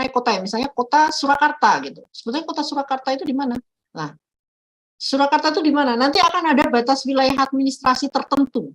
mengenai kota ya, misalnya kota Surakarta gitu. Sebetulnya kota Surakarta itu di mana? Nah, Surakarta itu di mana? Nanti akan ada batas wilayah administrasi tertentu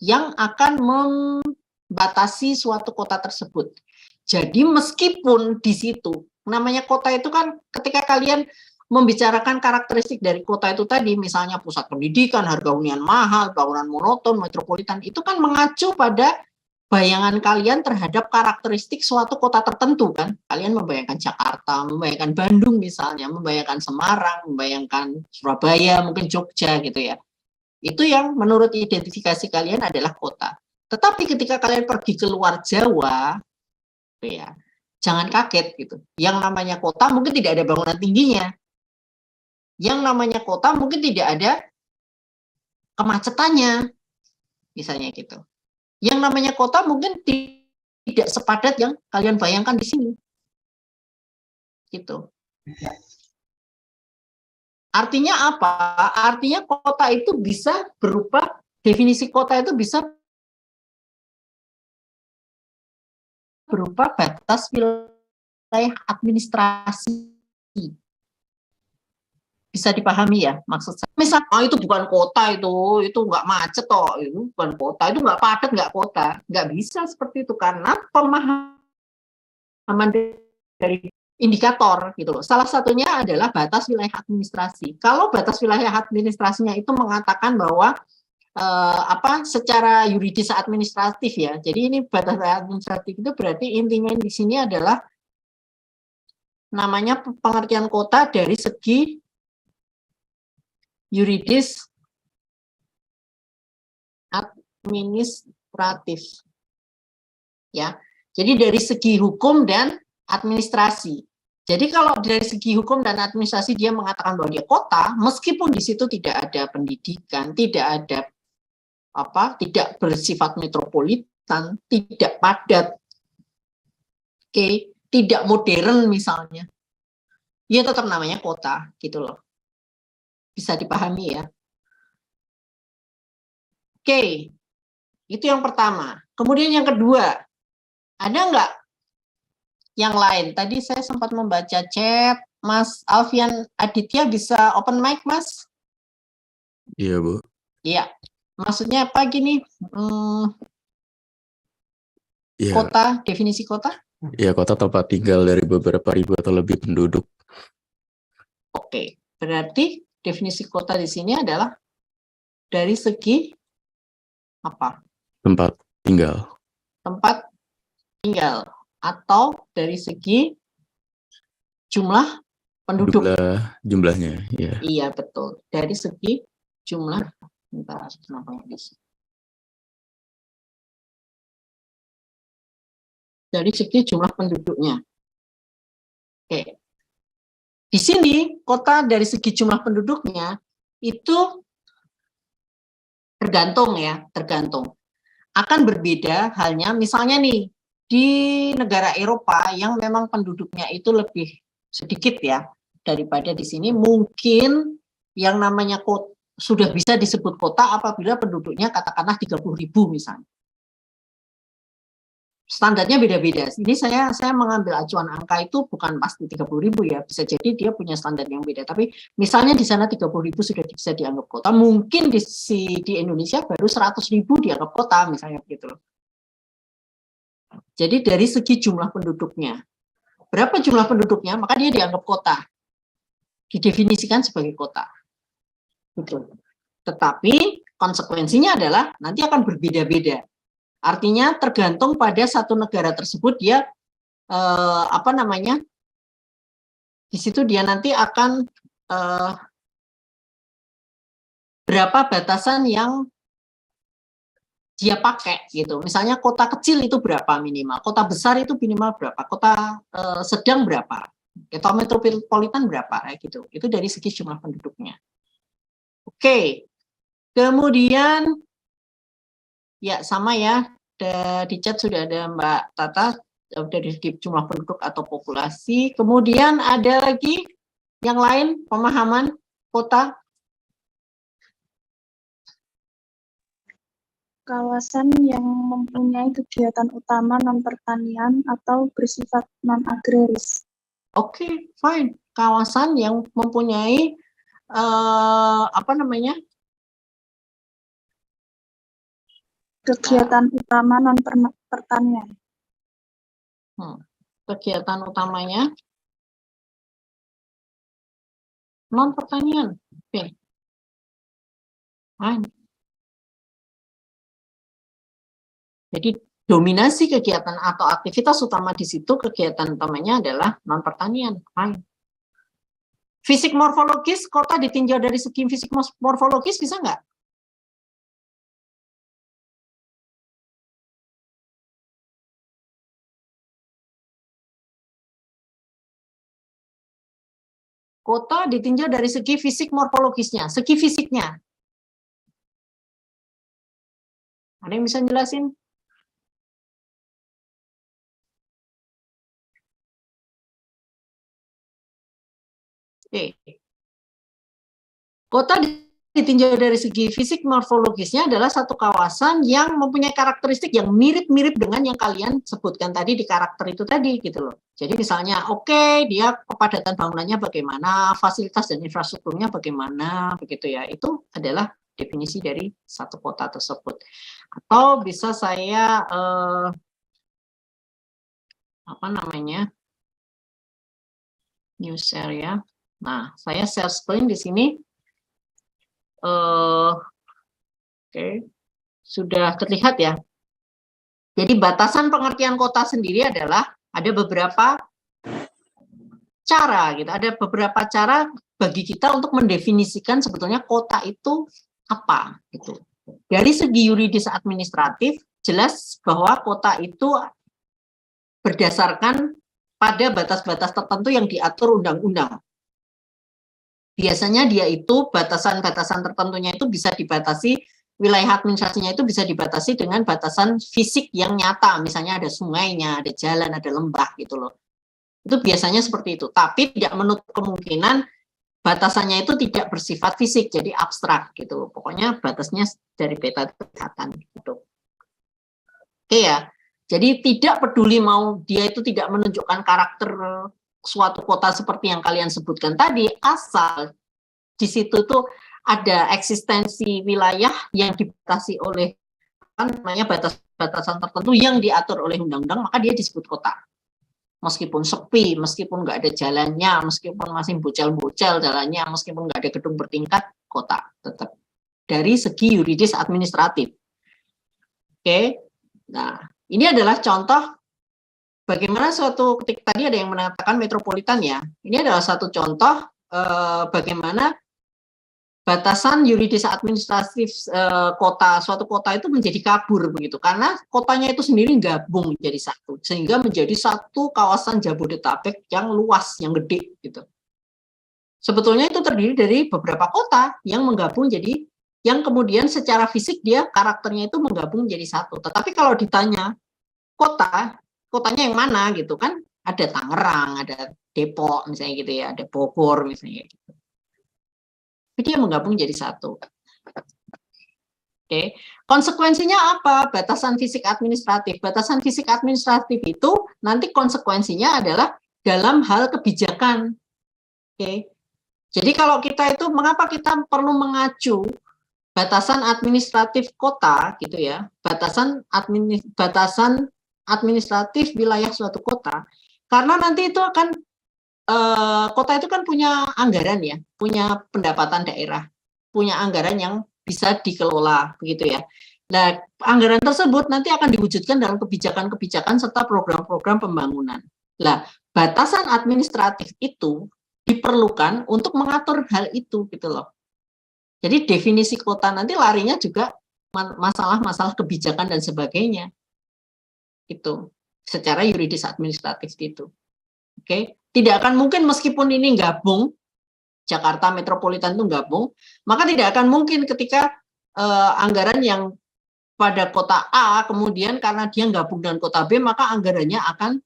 yang akan membatasi suatu kota tersebut. Jadi meskipun di situ, namanya kota itu kan ketika kalian membicarakan karakteristik dari kota itu tadi, misalnya pusat pendidikan, harga hunian mahal, bangunan monoton, metropolitan, itu kan mengacu pada bayangan kalian terhadap karakteristik suatu kota tertentu kan. Kalian membayangkan Jakarta, membayangkan Bandung misalnya, membayangkan Semarang, membayangkan Surabaya, mungkin Jogja gitu ya. Itu yang menurut identifikasi kalian adalah kota. Tetapi ketika kalian pergi keluar Jawa, ya, jangan kaget gitu. Yang namanya kota mungkin tidak ada bangunan tingginya. Yang namanya kota mungkin tidak ada kemacetannya, misalnya gitu. Yang namanya kota mungkin tidak sepadat yang kalian bayangkan di sini. Gitu. Artinya apa? Artinya kota itu bisa berupa, definisi kota itu bisa berupa batas wilayah administrasi. Bisa dipahami ya maksud saya. Misalnya, oh, itu bukan kota, itu nggak macet toh, itu bukan kota, itu nggak padat, nggak kota, nggak bisa seperti itu karena pemahaman dari indikator gitu loh. Salah satunya adalah batas wilayah administrasi. Kalau batas wilayah administrasinya itu mengatakan bahwa secara yuridis administratif ya. Jadi ini batas administratif itu berarti intinya di sini adalah namanya pengertian kota dari segi yuridis administratif. Ya. Jadi dari segi hukum dan administrasi. Jadi kalau dari segi hukum dan administrasi dia mengatakan bahwa dia kota, meskipun di situ tidak ada pendidikan, tidak ada tidak bersifat metropolitan, tidak padat, tidak modern misalnya, ya tetap namanya kota, gitu loh. Bisa dipahami ya. Itu yang pertama. Kemudian yang kedua, ada nggak yang lain? Tadi saya sempat membaca chat, Mas Alfian Aditya bisa open mic, Mas? Iya, Bu. Iya. Maksudnya apa gini? Ya. Kota, definisi kota? Ya, kota tempat tinggal dari beberapa ribu atau lebih penduduk. Oke, berarti definisi kota di sini adalah dari segi apa? Tempat tinggal. Tempat tinggal atau dari segi jumlah penduduk. Jumlahnya, ya. Iya, betul. Dari segi jumlah, dari segi jumlah penduduknya. Oke. Di sini kota dari segi jumlah penduduknya itu tergantung ya, tergantung. Akan berbeda halnya misalnya nih di negara Eropa yang memang penduduknya itu lebih sedikit ya daripada di sini, mungkin yang namanya kota sudah bisa disebut kota apabila penduduknya katakanlah 30.000 misalnya. Standarnya beda-beda. Ini saya mengambil acuan angka itu bukan pasti 30.000 ya, bisa jadi dia punya standar yang beda. Tapi misalnya di sana 30.000 sudah bisa dianggap kota, mungkin di Indonesia baru 100.000 dianggap kota misalnya begitu loh. Jadi dari segi jumlah penduduknya, berapa jumlah penduduknya, maka dia dianggap kota, didefinisikan sebagai kota. Betul. Tetapi konsekuensinya adalah nanti akan berbeda-beda. Artinya tergantung pada satu negara tersebut dia di situ dia nanti akan berapa batasan yang dia pakai gitu. Misalnya kota kecil itu berapa minimal, kota besar itu minimal berapa, kota sedang berapa, atau metropolitan berapa gitu. Itu dari segi jumlah penduduknya. Oke. Kemudian ya sama ya, di chat sudah ada Mbak Tata, dari jumlah penduduk atau populasi. Kemudian ada lagi yang lain, pemahaman kota? kawasan yang mempunyai kegiatan utama non-pertanian atau bersifat non-agraris. Oke, fine. Kawasan yang mempunyai kegiatan utama non-pertanian. Kegiatan utamanya non-pertanian. Oke. Fine. Jadi dominasi kegiatan atau aktivitas utama di situ, kegiatan utamanya adalah non-pertanian. Fine. Fisik morfologis, kota ditinjau dari segi fisik morfologis bisa nggak? Kota ditinjau dari segi fisik morfologisnya, segi fisiknya. Ada yang bisa jelasin? Oke. Kota ditinjau dari segi fisik morfologisnya adalah satu kawasan yang mempunyai karakteristik yang mirip-mirip dengan yang kalian sebutkan tadi di karakter itu tadi gitu loh. Jadi misalnya oke, dia kepadatan bangunannya bagaimana, fasilitas dan infrastrukturnya bagaimana, begitu ya. Itu adalah definisi dari satu kota tersebut. Atau bisa saya new share ya. Nah, saya share screen di sini. Oke, sudah terlihat ya. Jadi batasan pengertian kota sendiri adalah ada beberapa cara gitu. Ada beberapa cara bagi kita untuk mendefinisikan sebetulnya kota itu apa gitu. Dari segi yuridis administratif jelas bahwa kota itu berdasarkan pada batas-batas tertentu yang diatur undang-undang. Biasanya dia itu batasan-batasan tertentunya itu bisa dibatasi, wilayah administrasinya itu bisa dibatasi dengan batasan fisik yang nyata, misalnya ada sungainya, ada jalan, ada lembah gitu loh. Itu biasanya seperti itu, tapi tidak menutup kemungkinan batasannya itu tidak bersifat fisik, jadi abstrak gitu loh. Pokoknya batasnya dari peta kelihatan gitu. Oke ya, jadi tidak peduli mau dia itu tidak menunjukkan karakter suatu kota seperti yang kalian sebutkan tadi, asal di situ tuh ada eksistensi wilayah yang dibatasi oleh batasan tertentu yang diatur oleh undang-undang, maka dia disebut kota. Meskipun sepi, meskipun nggak ada jalannya, meskipun masih bocel-bocel jalannya, meskipun nggak ada gedung bertingkat, kota tetap. Dari segi yuridis administratif. Oke, nah ini adalah contoh bagaimana suatu ketika tadi ada yang mengatakan metropolitan ya. Ini adalah satu contoh bagaimana batasan yuridis administratif suatu kota itu menjadi kabur begitu karena kotanya itu sendiri gabung menjadi satu sehingga menjadi satu kawasan Jabodetabek yang luas, yang gede gitu. Sebetulnya itu terdiri dari beberapa kota yang menggabung jadi yang kemudian secara fisik dia karakternya itu menggabung menjadi satu. Tetapi kalau ditanya kotanya yang mana gitu kan, ada Tangerang, ada Depok misalnya gitu ya, ada Bogor misalnya gitu. Jadi dia menggabung jadi satu. Oke. Konsekuensinya apa? Batasan fisik administratif. Batasan fisik administratif itu nanti konsekuensinya adalah dalam hal kebijakan. Oke. Jadi kalau kita itu mengapa kita perlu mengacu batasan administratif kota gitu ya, batasan administratif wilayah suatu kota, karena nanti itu akan kota itu kan punya anggaran ya, punya pendapatan daerah, punya anggaran yang bisa dikelola begitu ya. Nah, anggaran tersebut nanti akan diwujudkan dalam kebijakan-kebijakan serta program-program pembangunan. Nah, batasan administratif itu diperlukan untuk mengatur hal itu gitu loh. Jadi definisi kota nanti larinya juga masalah-masalah kebijakan dan sebagainya. Itu secara yuridis administratif itu. Oke, tidak akan mungkin meskipun ini gabung Jakarta metropolitan itu gabung, maka tidak akan mungkin ketika anggaran yang pada kota A kemudian karena dia gabung dengan kota B maka anggarannya akan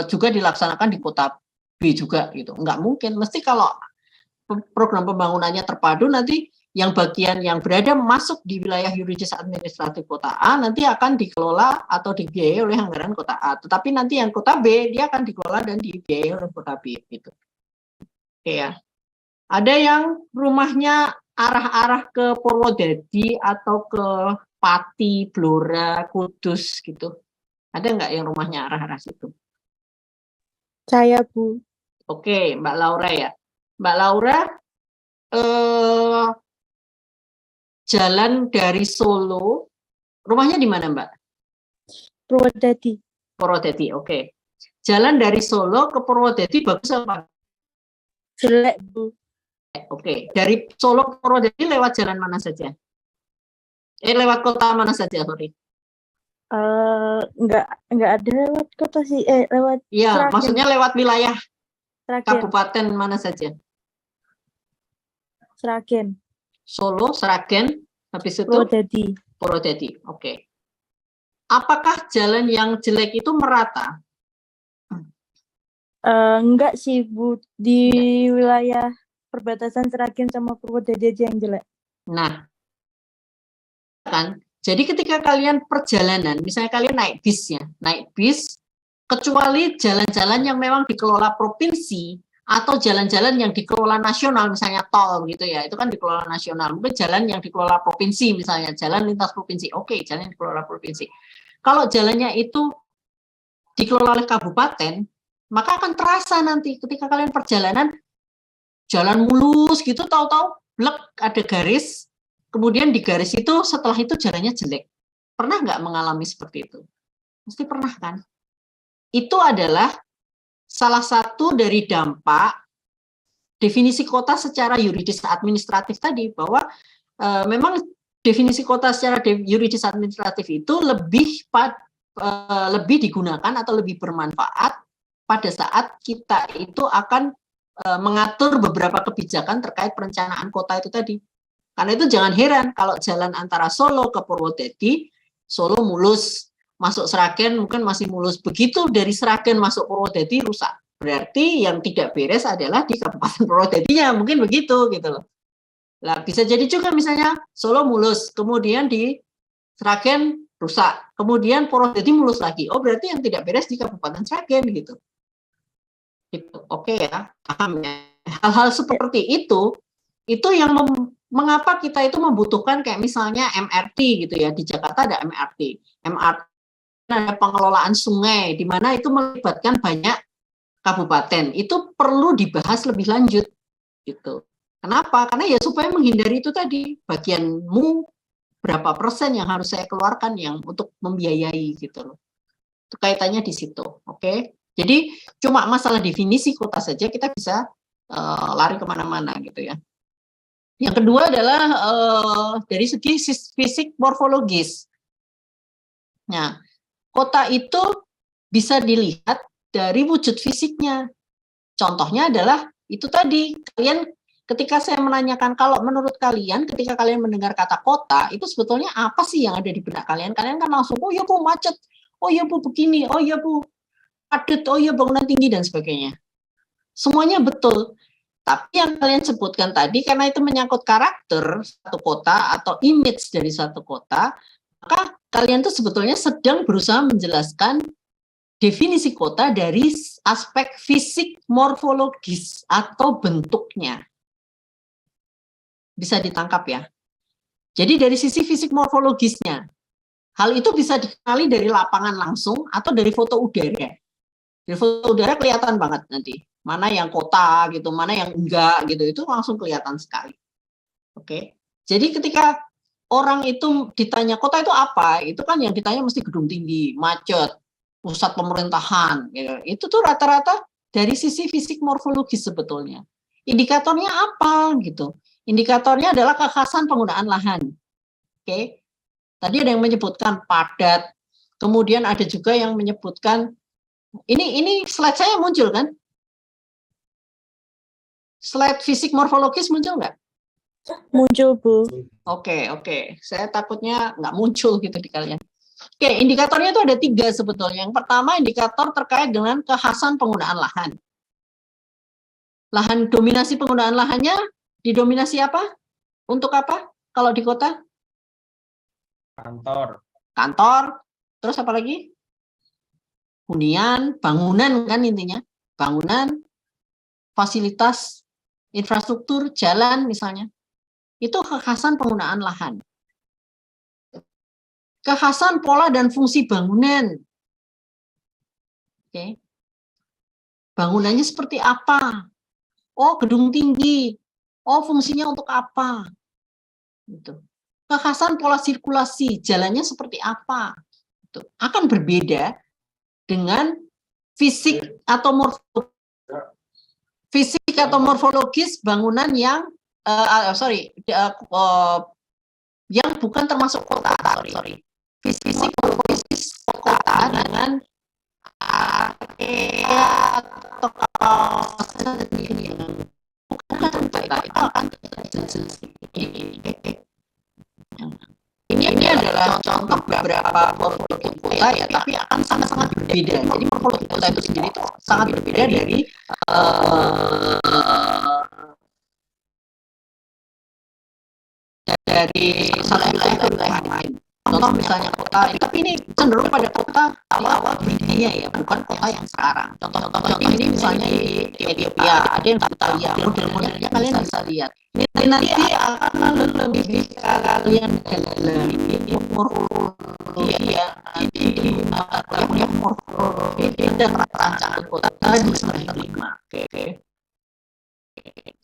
juga dilaksanakan di kota B juga gitu. Enggak mungkin. Mesti kalau program pembangunannya terpadu nanti yang bagian yang berada masuk di wilayah yuridis administratif kota A nanti akan dikelola atau dibiayai oleh anggaran kota A. Tetapi nanti yang kota B dia akan dikelola dan dibiayai oleh kota B gitu. Oke ya. Ada yang rumahnya arah-arah ke Purwodadi atau ke Pati, Blora, Kudus gitu. Ada nggak yang rumahnya arah-arah situ? Saya, Bu. Oke, Mbak Laura ya. Mbak Laura, jalan dari Solo, rumahnya di mana Mbak? Purwodadi. Purwodadi, oke. Jalan dari Solo ke Purwodadi bagus apa? Jelek, Bu. Oke, dari Solo ke Purwodadi lewat jalan mana saja? Lewat kota mana saja, sorry? Nggak ada lewat kota sih, lewat Iya, Sragen. maksudnya lewat wilayah Sragen. kabupaten mana saja? Sragen. Solo, Sragen, habis itu Purwodadi. Purwodadi, oke. Apakah jalan yang jelek itu merata? Enggak sih, Bu. Di wilayah perbatasan Sragen sama Purwodadi aja yang jelek. Nah, kan, jadi ketika kalian perjalanan, misalnya kalian naik bis, kecuali jalan-jalan yang memang dikelola provinsi atau jalan-jalan yang dikelola nasional, misalnya tol gitu ya, itu kan dikelola nasional. Mungkin jalan yang dikelola provinsi, misalnya jalan lintas provinsi, oke, jalan yang dikelola provinsi. Kalau jalannya itu dikelola oleh kabupaten, maka akan terasa nanti ketika kalian perjalanan jalan mulus gitu, tahu-tahu blek ada garis, kemudian di garis itu setelah itu jalannya jelek. Pernah nggak mengalami seperti itu? Mesti pernah kan? Itu adalah salah satu dari dampak definisi kota secara yuridis administratif tadi, bahwa memang definisi kota secara yuridis administratif itu lebih digunakan atau lebih bermanfaat pada saat kita itu akan mengatur beberapa kebijakan terkait perencanaan kota itu tadi. Karena itu jangan heran kalau jalan antara Solo ke Purwodadi, Solo mulus, masuk Sragen mungkin masih mulus. Begitu dari Sragen masuk Purwodadi rusak. Berarti yang tidak beres adalah di Kabupaten Purwodadinya, mungkin begitu gitu loh. Nah, bisa jadi juga misalnya Solo mulus, kemudian di Sragen rusak, kemudian Purwodadi mulus lagi. Oh, berarti yang tidak beres di Kabupaten Sragen gitu. Gitu. Oke ya, paham ya. Hal-hal seperti itu yang mengapa kita itu membutuhkan kayak misalnya MRT gitu ya. Di Jakarta ada MRT ada pengelolaan sungai di mana itu melibatkan banyak kabupaten. Itu perlu dibahas lebih lanjut gitu. Kenapa? Karena ya supaya menghindari itu tadi, bagianmu berapa persen yang harus saya keluarkan yang untuk membiayai gitu loh. Itu kaitannya di situ, oke? Jadi cuma masalah definisi kota saja kita bisa lari kemana-mana gitu ya. Yang kedua adalah dari segi fisik morfologis. Nah, kota itu bisa dilihat dari wujud fisiknya. Contohnya adalah itu tadi, kalian ketika saya menanyakan kalau menurut kalian ketika kalian mendengar kata kota itu sebetulnya apa sih yang ada di benak kalian? Kalian kan langsung, oh ya Bu macet, oh ya Bu begini, oh ya Bu padat, oh ya bangunan tinggi dan sebagainya. Semuanya betul. Tapi yang kalian sebutkan tadi karena itu menyangkut karakter satu kota atau image dari satu kota, maka kalian tuh sebetulnya sedang berusaha menjelaskan definisi kota dari aspek fisik morfologis atau bentuknya. Bisa ditangkap ya. Jadi dari sisi fisik morfologisnya, hal itu bisa dikenali dari lapangan langsung atau dari foto udara. Di foto udara kelihatan banget nanti mana yang kota gitu, mana yang enggak gitu, itu langsung kelihatan sekali. Oke, jadi ketika orang itu ditanya kota itu apa, itu kan yang ditanya mesti gedung tinggi, macet, pusat pemerintahan, gitu. Itu tuh rata-rata dari sisi fisik morfologis sebetulnya. Indikatornya apa gitu? Indikatornya adalah kekhasan penggunaan lahan. Oke, tadi ada yang menyebutkan padat, kemudian ada juga yang menyebutkan ini slide saya muncul kan? Slide fisik morfologis muncul nggak? Muncul, Bu. Oke. Saya takutnya nggak muncul gitu di kalian. Oke, indikatornya itu ada 3 sebetulnya. Yang pertama indikator terkait dengan kekhasan penggunaan lahan. Lahan, dominasi penggunaan lahannya didominasi apa? Untuk apa? Kalau di kota? Kantor. Terus apa lagi? Hunian, bangunan kan intinya. Bangunan, fasilitas, infrastruktur, jalan misalnya. Itu kekhasan penggunaan lahan. Kekhasan pola dan fungsi bangunan. Oke. Bangunannya seperti apa? Oh, gedung tinggi. Oh, fungsinya untuk apa? Gitu. Kekhasan pola sirkulasi, jalannya seperti apa? Gitu. Akan berbeda dengan fisik atau morfologis bangunan yang yang bukan termasuk kota. Fisik morfologis kota dengan area atau kawasan sendiri yang bukan kota itu akan ini adalah contoh beberapa morfologi kota ya, tapi akan sangat-sangat berbeda. Jadi morfologi kota itu sendiri itu sangat berbeda dari satu wilayah ke wilayah lain. Contoh misalnya kota, tapi ini cenderung pada kota awal berdirinya ya, bukan kota yang sekarang. Contoh ini misalnya di Ethiopia, ada yang kita lihat, model-modelnya kalian bisa lihat. Ini nanti akan lebih kalian dalami morfologi ya, nanti di materi morfologi dan perancangan kota di semester 5. Oke.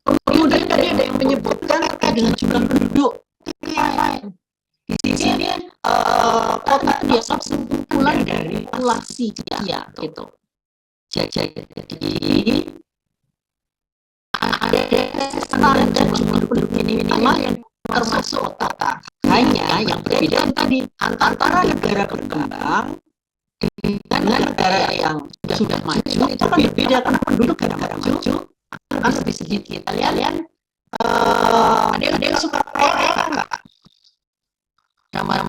Kemudian tadi ada yang menyebutkan terkait dengan jumlah penduduk. Di sini kota itu dianggap kumpulan dari populasi ya gitu. Jadi ada standar jumlah penduduk minimal yang termasuk kota. Hanya yang berbeda tadi antara negara berkembang dengan negara yang sudah maju itu akan berbeda karena penduduk negara maju akan lebih sedikit. Kalian ada yang suka Korea nggak?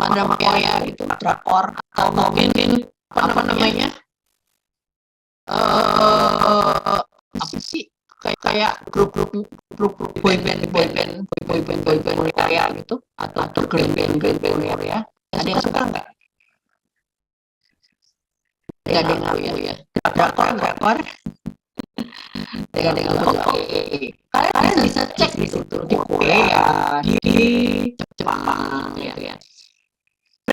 Drama Korea gitu, drakor atau mungkin apa namanya apa sih kayak grup boyband Korea gitu atau girl band Korea. Ada yang suka nggak? Nggak ada yang tahu ya. Drakor. Dengan kalian bisa cek di situ di Korea, di Jepang gitu ya.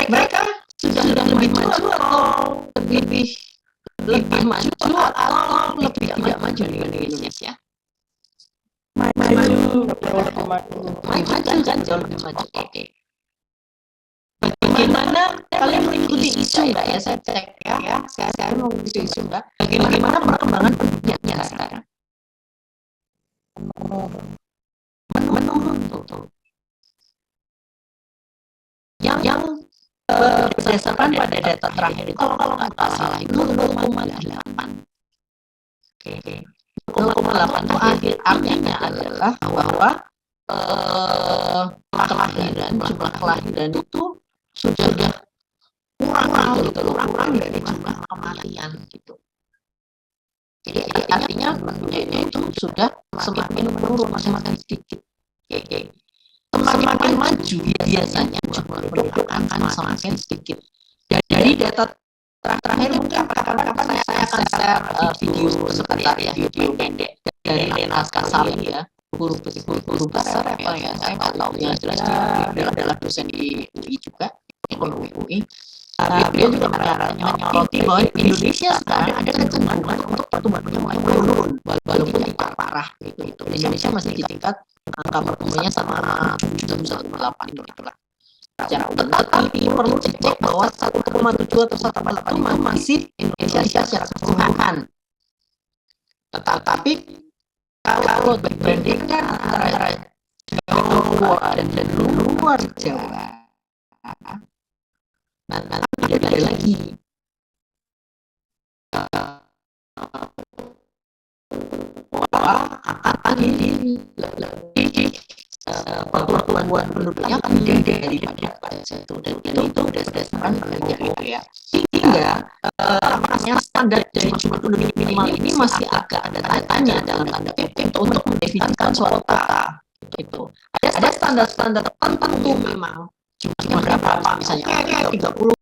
Mereka sudah lebih maju atau lebih maju atau lebih tidak maju dibanding Indonesia? Maju kan jauh lebih maju. Oke. Bagaimana kalian mengikuti isu nggak ya? Saya cek ya. Saya mau mengikuti isu nggak? Bagaimana perkembangan penduduknya sekarang? Menurun tuh. Yang berdasarkan pada data terakhir itu kalau nggak salah itu 0,8. Oke. 0,8 itu artinya adalah bahwa jumlah kelahiran itu sudah kurang dari jumlah kematian gitu. Jadi artinya penduduknya itu sudah semakin menurun, semakin sedikit. Oke. Semakin maju biasanya jumlah penduduk akan semakin sedikit. Dari data terakhir mungkin kapan-kapan saya akan share video sebentar ya, video pendek dari naskah Sali ya, guru besar apa ya, saya nggak tahu yang jelas dia adalah dosen di UI juga, ekonomi UI. Dia juga menyoroti bahwa Indonesia sekarang ada kecenderungan untuk pertumbuhannya mulai menurun, walaupun tidak parah gitu. Indonesia masih di tingkat angka pertumbuhannya sama 7,8 itulah. Tetapi perlu dicek bahwa 1,7 atau 1,8 itu masih Indonesia secara keseluruhan. Tetapi kalau dibandingkan antara Jawa dan luar Jawa, nanti tidak ada lagi akan ini lebih pertumbuhan penduduknya akan dari pada satu dan itu berdasarkan penelitian ya. Hingga yang standar dari jumlah penduduk minimal ini masih agak ada tanya dalam tanda petik untuk mendefinisikan suatu kota. gitu. Ada standar-standar tertentu memang. Cuma berapa misalnya 30